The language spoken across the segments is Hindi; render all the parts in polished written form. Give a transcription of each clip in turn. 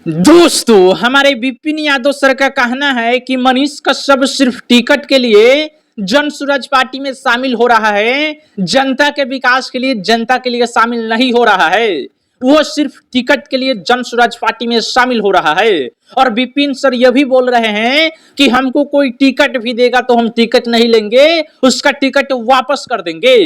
दोस्तों, हमारे विपिन यादव सर का कहना है कि मनीष कश्यप सिर्फ टिकट के लिए जन स्वराज पार्टी में शामिल हो रहा है, जनता के विकास के लिए, जनता के लिए शामिल नहीं हो रहा है। वो सिर्फ टिकट के लिए जन स्वराज पार्टी में शामिल हो रहा है। और विपिन सर यह भी बोल रहे हैं कि हमको कोई टिकट भी देगा तो हम टिकट नहीं लेंगे, उसका टिकट वापस कर देंगे।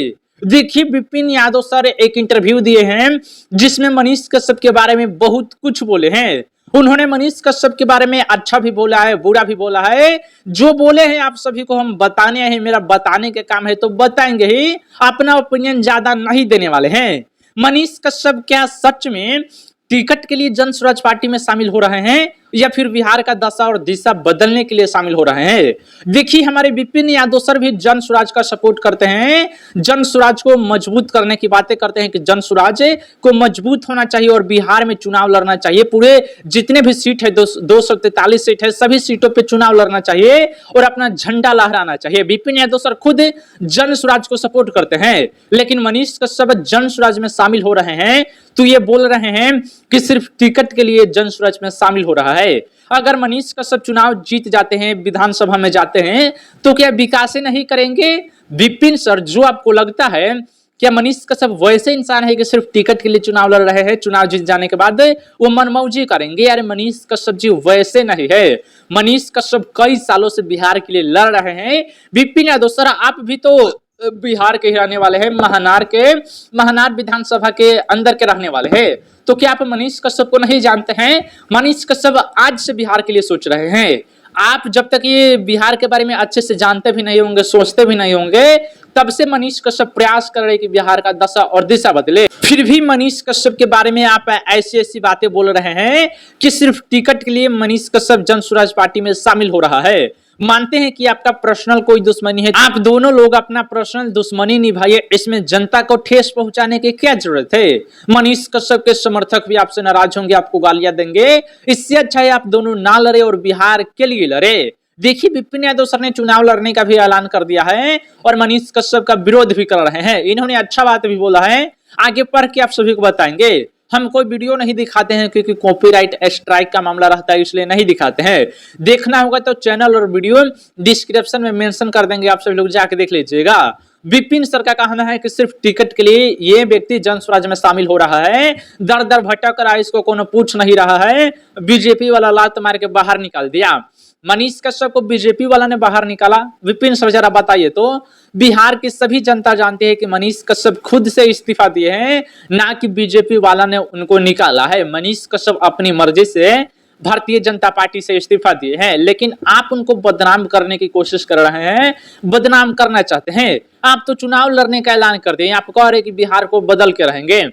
देखिए, विपिन यादव सर एक इंटरव्यू दिए हैं जिसमें मनीष कश्यप के बारे में बहुत कुछ बोले हैं। उन्होंने मनीष कश्यप के बारे में अच्छा भी बोला है, बुरा भी बोला है। जो बोले हैं आप सभी को हम बताने हैं, मेरा बताने के काम है तो बताएंगे ही, अपना ओपिनियन ज्यादा नहीं देने वाले हैं। मनीष कश्यप क्या सच में टिकट के लिए जन स्वराज पार्टी में शामिल हो रहे हैं या फिर बिहार का दशा और दिशा बदलने के लिए शामिल हो रहे हैं? देखिए, हमारे विपिन यादव सर भी जन स्वराज का सपोर्ट करते हैं, जन स्वराज को मजबूत करने की बातें करते हैं कि जन स्वराज को मजबूत होना चाहिए और बिहार में चुनाव लड़ना चाहिए। पूरे जितने भी सीट है 243 सीट है, सभी सीटों पे चुनाव लड़ना चाहिए और अपना झंडा लहराना चाहिए। विपिन यादव सर खुद जन स्वराज को सपोर्ट करते हैं, लेकिन मनीष कश्यप जन स्वराज में शामिल हो रहे हैं तो ये बोल रहे हैं कि सिर्फ टिकट के लिए जन स्वराज में शामिल हो रहा है। अगर मनीष कश्यप चुनाव जीत जाते हैं, विधानसभा में जाते हैं, तो क्या विकास नहीं करेंगे? विपिन सर, जो आपको लगता है क्या मनीष कश्यप वैसे इंसान है कि सिर्फ टिकट के लिए चुनाव लड़ रहे हैं, चुनाव जीत जाने के बाद वो मनमौजी करेंगे? यार, मनीष कश्यप जी वैसे नहीं है। मनीष कश्यप कई सालों से बिहार के लिए लड़ रहे हैं। विपिन यादव सर, आप भी तो बिहार के रहने वाले हैं, महानार विधानसभा के अंदर के रहने वाले हैं, तो क्या आप मनीष कश्यप को नहीं जानते हैं? मनीष कश्यप आज से बिहार के लिए सोच रहे हैं। आप जब तक ये बिहार के बारे में अच्छे से जानते भी नहीं होंगे, सोचते भी नहीं होंगे, तब से मनीष कश्यप प्रयास कर रहे कि बिहार का दशा और दिशा बदले। फिर भी मनीष कश्यप के बारे में आप ऐसी बातें बोल रहे हैं कि सिर्फ टिकट के लिए मनीष कश्यप जन स्वराज पार्टी में शामिल हो रहा है। मानते हैं कि आपका पर्सनल कोई दुश्मनी है, आप दोनों लोग अपना पर्सनल दुश्मनी निभाइए, इसमें जनता को ठेस पहुंचाने की क्या जरूरत है? मनीष कश्यप के समर्थक भी आपसे नाराज होंगे, आपको गालियां देंगे। इससे अच्छा है आप दोनों ना लड़े और बिहार के लिए लड़े। देखिए, विपिन यादव सर ने चुनाव लड़ने का भी ऐलान कर दिया है और मनीष कश्यप का विरोध भी कर रहे हैं। इन्होंने अच्छा बात भी बोला है, आगे पढ़ के आप सभी को बताएंगे। हम कोई वीडियो नहीं दिखाते हैं क्योंकि कॉपीराइट स्ट्राइक का मामला रहता है, इसलिए नहीं दिखाते हैं। देखना होगा तो चैनल और वीडियो डिस्क्रिप्शन में मेंशन कर देंगे, आप सभी लोग जाके देख लीजिएगा। विपिन सर का कहना है कि सिर्फ टिकट के लिए ये व्यक्ति जन स्वराज में शामिल हो रहा है। दर दर भटक रहा है, इसको कोनो पूछ नहीं रहा है। बीजेपी वाला लात मार के बाहर निकाल दिया। मनीष कश्यप को बीजेपी वाला ने बाहर निकाला। विपिन सर, जरा बताइए तो, बिहार की सभी जनता जानती है कि मनीष कश्यप खुद से इस्तीफा दिए हैं, ना कि बीजेपी वाला ने उनको निकाला है। मनीष कश्यप अपनी मर्जी से भारतीय जनता पार्टी से इस्तीफा दिए हैं, लेकिन आप उनको बदनाम करने की कोशिश कर रहे हैं, बदनाम करना चाहते हैं। आप तो चुनाव लड़ने का ऐलान कर दिए, आप कह रहे कि बिहार को बदल के रहेंगे।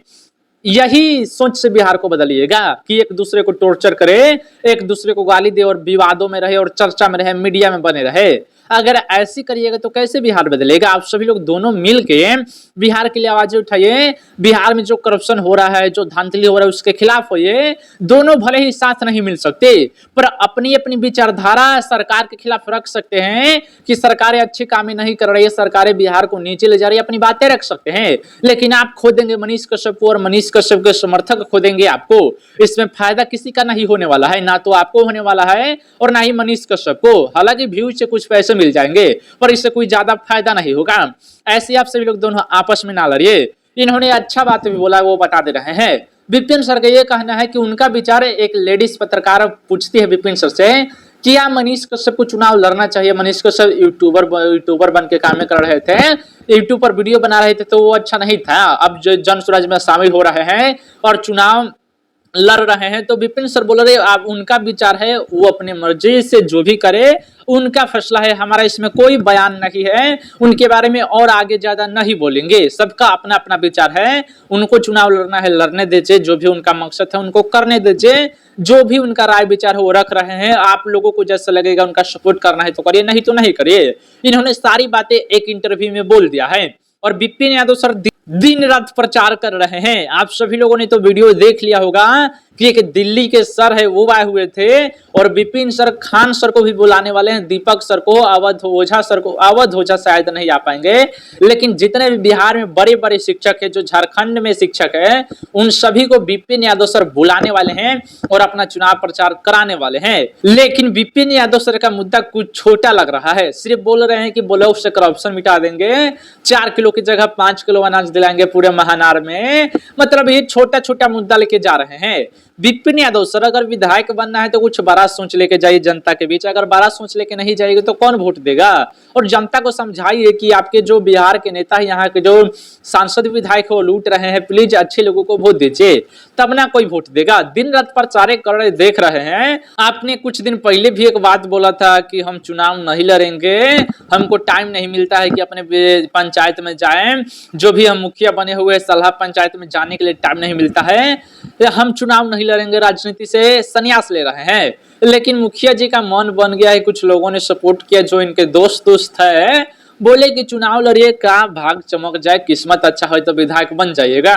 यही सोच से बिहार को बदलिएगा कि एक दूसरे को टॉर्चर करे, एक दूसरे को गाली दे और विवादों में रहे और चर्चा में रहे, मीडिया में बने रहे। अगर ऐसी करिएगा तो कैसे बिहार बदलेगा? आप सभी लोग दोनों मिलके बिहार के लिए आवाजें उठाइए। बिहार में जो करप्शन हो रहा है, जो धांधली हो रहा है, उसके खिलाफ होइए। दोनों भले ही साथ नहीं मिल सकते, पर अपनी अपनी विचारधारा सरकार के खिलाफ रख सकते हैं कि सरकारें अच्छी कामें नहीं कर रही है, सरकारें बिहार को नीचे ले जा रही है, अपनी बातें रख सकते हैं। लेकिन आप खोदेंगे मनीष कश्यप को और मनीष कश्यप के समर्थक खोदेंगे आपको। इसमें फायदा किसी का नहीं होने वाला है, ना तो आपको होने वाला है और ना ही मनीष कश्यप को। हालांकि व्यूज से कुछ पैसे मिल जाएंगे, पर इससे कोई ज्यादा फायदा नहीं होगा। ऐसे आप सभी लोग दोनों आपस में ना लड़िए। इन्होंने अच्छा बात भी बोला, वो बता दे रहे हैं। विपिन सर का ये कहना है कि उनका विचार, एक लेडीज पत्रकार पूछती है विपिन सर से कि क्या मनीष कश्यप को चुनाव लड़ना चाहिए? मनीष कश्यप यूट्यूबर बन के काम कर रहे थे, यूट्यूब पर वीडियो बना रहे थे, तो वो अच्छा नहीं था। अब जो जन स्वराज में शामिल हो रहे हैं और चुनाव लड़ रहे हैं, तो विपिन सर बोल रहे आप, उनका विचार है, वो अपनी मर्जी से जो भी करे उनका फैसला है, हमारा इसमें कोई बयान नहीं है। उनके बारे में और आगे ज्यादा नहीं बोलेंगे। सबका अपना अपना विचार है, उनको चुनाव लड़ना है, लड़ने दीजिए। जो भी उनका मकसद है उनको करने दीजिए। जो भी उनका राय विचार है वो रख रहे हैं। आप लोगों को जैसा लगेगा उनका सपोर्ट करना है तो करिए, नहीं तो नहीं करिए। इन्होंने सारी बातें एक इंटरव्यू में बोल दिया है। और विपिन यादव सर दिन रात प्रचार कर रहे हैं। आप सभी लोगों ने तो वीडियो देख लिया होगा कि एक दिल्ली के सर है वो आए हुए थे और विपिन सर खान सर को भी बुलाने वाले हैं, दीपक सर को, अवध ओझा सर को। अवध ओझा शायद नहीं आ पाएंगे, लेकिन जितने भी बिहार में बड़े बड़े शिक्षक है, जो झारखंड में शिक्षक है, उन सभी को विपिन यादव सर बुलाने वाले हैं और अपना चुनाव प्रचार कराने वाले हैं। लेकिन विपिन यादव सर का मुद्दा कुछ छोटा लग रहा है। सिर्फ बोल रहे हैं कि ब्लॉक से करप्शन मिटा देंगे, 4 किलो की जगह 5 किलो अनाज दिलाएंगे पूरे महानार में। मतलब ये छोटा छोटा मुद्दा लेके जा रहे हैं। विपिन यादव सर अगर विधायक बनना है तो कुछ बड़ा सोच लेके जाइए जनता के बीच। अगर बड़ा सोच लेके नहीं जाएगी तो कौन वोट देगा? और जनता को समझाइए कि आपके जो बिहार के नेता है, यहाँ के जो सांसद विधायक है वो लूट रहे हैं, प्लीज अच्छे लोगों को वोट दीजिए, तब ना कोई वोट देगा। दिन रात प्रचार कर रहे देख रहे हैं। आपने कुछ दिन पहले भी एक बात बोला था कि हम चुनाव नहीं लड़ेंगे, हमको टाइम नहीं मिलता है कि अपने पंचायत में जाएं, जो भी हम मुखिया बने हुए सलाह पंचायत में जाने के लिए टाइम नहीं मिलता है, हम चुनाव नहीं लड़ेंगे, राजनीति से संन्यास ले रहे हैं। लेकिन मुखिया जी का मन बन गया है, कुछ लोगों ने सपोर्ट किया, जो इनके दोस्त है, बोले कि चुनाव लड़िए, का भाग चमक जाए, किस्मत अच्छा हो तो विधायक बन जाइएगा।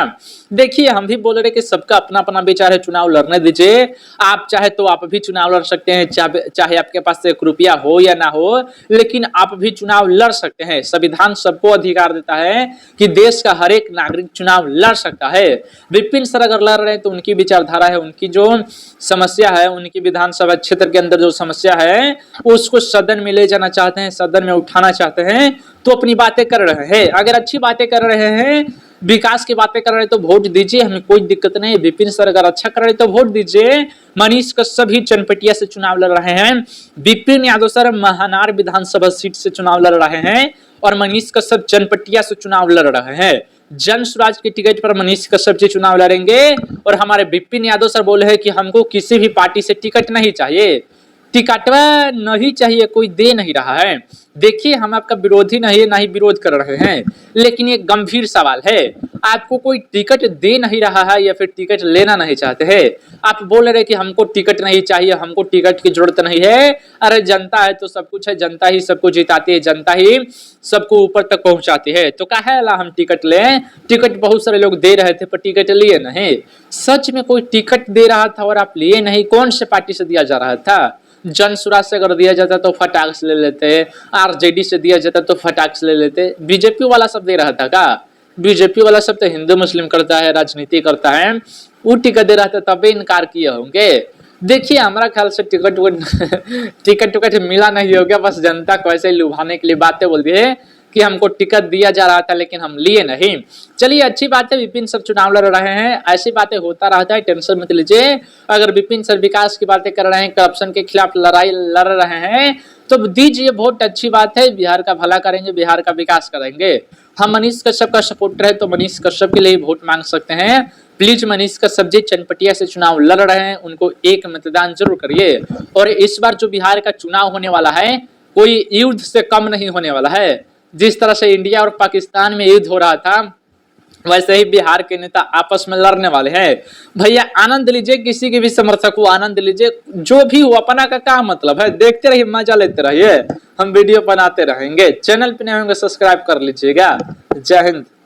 देखिए हम भी बोल रहे कि सबका अपना अपना विचार है, चुनाव लड़ने दीजिए। आप चाहे तो आप भी चुनाव लड़ सकते हैं, चाहे आपके पास 1 रुपया हो या ना हो, लेकिन आप भी चुनाव लड़ सकते हैं। संविधान सबको अधिकार देता है कि देश का हर एक नागरिक चुनाव लड़ सकता है। विपिन सर अगर लड़ रहे हैं तो उनकी विचारधारा है, उनकी जो समस्या है, उनकी विधानसभा क्षेत्र के अंदर जो समस्या है उसको सदन में ले जाना चाहते हैं, सदन में उठाना चाहते हैं, तो अपनी बातें कर रहे हैं। अगर अच्छी बातें कर रहे हैं, विकास की बातें कर रहे हैं तो वोट दीजिए, हमें कोई दिक्कत नहीं। विपिन सर अगर अच्छा कर रहे हैं तो वोट दीजिए। मनीष कश्यप भी चनपटिया से चुनाव लड़ रहे हैं, विपिन यादव सर महानार विधानसभा सीट से चुनाव लड़ रहे हैं और मनीष कश्यप चनपटिया से चुनाव लड़ रहे हैं। जन स्वराज की टिकट पर मनीष कश्यप जी चुनाव लड़ेंगे और हमारे विपिन यादव सर बोले हैं कि हमको किसी भी पार्टी से टिकट नहीं चाहिए, टिकटवा नहीं चाहिए, कोई दे नहीं रहा है। देखिए हम आपका विरोधी नहीं है, ना ही विरोध कर रहे हैं, लेकिन ये गंभीर सवाल है। आपको कोई टिकट दे नहीं रहा है या फिर टिकट लेना नहीं चाहते हैं, आप बोल रहे कि हमको टिकट नहीं चाहिए, हमको टिकट की जरूरत नहीं है। अरे जनता है तो सब कुछ है, जनता ही सबको जिताती है, जनता ही सबको ऊपर तक पहुंचाती है, तो काहे ला हम टिकट लें? टिकट बहुत सारे लोग दे रहे थे पर टिकट लिए नहीं। सच में कोई टिकट दे रहा था और आप लिए नहीं? कौन से पार्टी से दिया जा रहा था? जन स्वराज से अगर दिया जाता तो फटाक से ले लेते, आरजेडी से दिया जाता तो फटाक से ले लेते। बीजेपी वाला सब दे रहा था का? बीजेपी वाला सब तो हिंदू मुस्लिम करता है, राजनीति करता है, वो टिकट दे रहा था तभी इनकार किए होंगे। देखिए हमारा ख्याल से टिकट मिला नहीं होगा, बस जनता को ऐसे लुभाने के लिए बातें बोल दी है कि हमको टिकट दिया जा रहा था लेकिन हम लिए नहीं। चलिए अच्छी बात है, विपिन सर चुनाव लड़ रहे हैं, ऐसी बातें होता रहता है, टेंशन मत लीजिए। अगर विपिन सर विकास की बातें कर रहे हैं, करप्शन के खिलाफ लड़ाई लड़ रहे हैं, तो दीजिए वोट, अच्छी बात है। बिहार का भला करेंगे, बिहार का विकास करेंगे। हम मनीष कश्यप का सपोर्टर है तो मनीष कश्यप के लिए वोट मांग सकते हैं। प्लीज मनीष कश्यप जी चनपटिया से चुनाव लड़ रहे हैं, उनको एक मतदान जरूर करिए। और इस बार जो बिहार का चुनाव होने वाला है कोई युद्ध से कम नहीं होने वाला है। जिस तरह से इंडिया और पाकिस्तान में युद्ध हो रहा था, वैसे ही बिहार के नेता आपस में लड़ने वाले हैं। भैया आनंद लीजिए, किसी के भी समर्थक को आनंद लीजिए, जो भी हो, अपना का क्या मतलब है, देखते रहिए, मजा लेते रहिए, हम वीडियो बनाते रहेंगे। चैनल पे नए होंगे सब्सक्राइब कर लीजिएगा। जय हिंद।